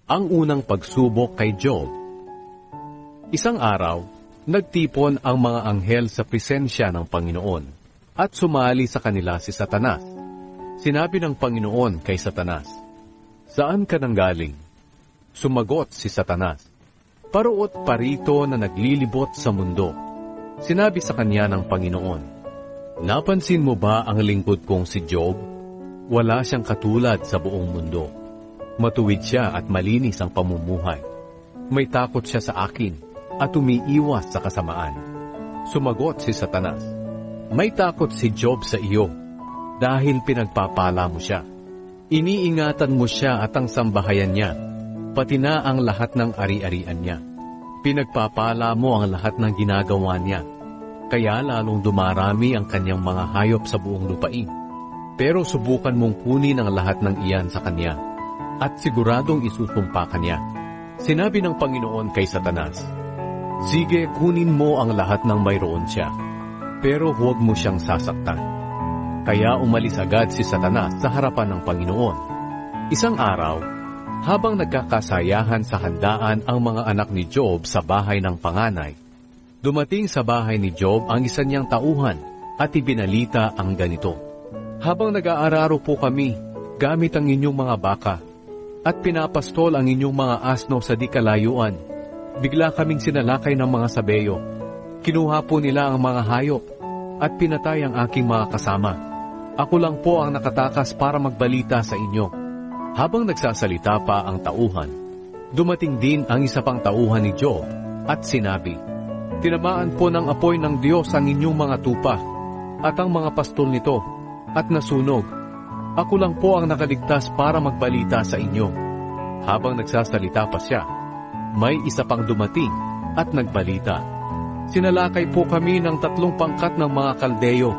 Ang unang pagsubok kay Job. Isang araw, nagtipon ang mga anghel sa presensya ng Panginoon at sumali sa kanila si Satanas. Sinabi ng Panginoon kay Satanas, "Saan ka nanggaling?" Sumagot si Satanas, "Paruot parito na naglilibot sa mundo." Sinabi sa kanya ng Panginoon, "Napansin mo ba ang lingkod kong si Job? Wala siyang katulad sa buong mundo. Matuwid siya at malinis ang pamumuhay. May takot siya sa akin at umiiwas sa kasamaan." Sumagot si Satanas, "May takot si Job sa iyo dahil pinagpapala mo siya. Iniingatan mo siya at ang sambahayan niya, pati na ang lahat ng ari-arian niya. Pinagpapala mo ang lahat ng ginagawa niya, kaya lalong dumarami ang kanyang mga hayop sa buong lupain. Pero subukan mong kunin ang lahat ng iyan sa kanya, at siguradong isusumpa ka niya." Sinabi ng Panginoon kay Satanas, "Sige, kunin mo ang lahat ng mayroon siya, pero huwag mo siyang sasaktan." Kaya umalis agad si Satanas sa harapan ng Panginoon. Isang araw, habang nagkakasayahan sa handaan ang mga anak ni Job sa bahay ng panganay, dumating sa bahay ni Job ang isa niyang tauhan at ibinalita ang ganito, "Habang nag-aararo po kami, gamit ang inyong mga baka, at pinapastol ang inyong mga asno sa di kalayuan, bigla kaming sinalakay ng mga sabeyo. Kinuha po nila ang mga hayop at pinatay ang aking mga kasama. Ako lang po ang nakatakas para magbalita sa inyo." Habang nagsasalita pa ang tauhan, dumating din ang isa pang tauhan ni Job at sinabi, "Tinamaan po ng apoy ng Diyos ang inyong mga tupa at ang mga pastol nito at nasunog. Ako lang po ang nakaligtas para magbalita sa inyo." Habang nagsasalita pa siya, may isa pang dumating at nagbalita, "Sinalakay po kami ng 3 pangkat ng mga Kaldeyo.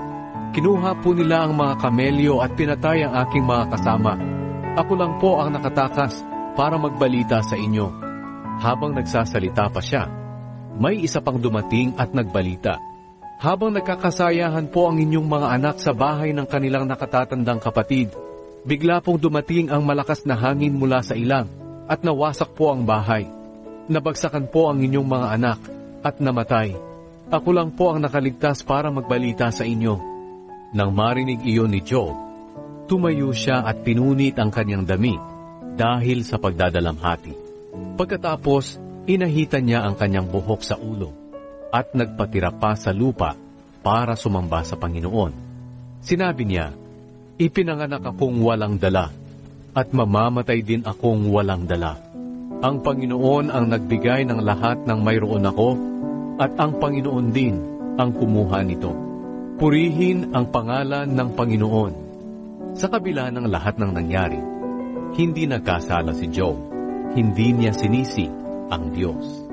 Kinuha po nila ang mga kamelyo at pinatay ang aking mga kasama. Ako lang po ang nakatakas para magbalita sa inyo." Habang nagsasalita pa siya, may isa pang dumating at nagbalita, "Habang nagkakasayahan po ang inyong mga anak sa bahay ng kanilang nakatatandang kapatid, bigla pong dumating ang malakas na hangin mula sa ilang at nawasak po ang bahay. Nabagsakan po ang inyong mga anak at namatay. Ako lang po ang nakaligtas para magbalita sa inyo." Nang marinig iyon ni Job, tumayo siya at pinunit ang kanyang damit dahil sa pagdadalamhati. Pagkatapos, inahitan niya ang kanyang buhok sa ulo at nagpatira pa sa lupa para sumamba sa Panginoon. Sinabi niya, "Ipinanganak akong walang dala at mamamatay din akong walang dala. Ang Panginoon ang nagbigay ng lahat ng mayroon ako at ang Panginoon din ang kumuha nito. Purihin ang pangalan ng Panginoon." Sa kabila ng lahat ng nangyari, hindi nagkasala si Job. Hindi niya sinisi ang Diyos.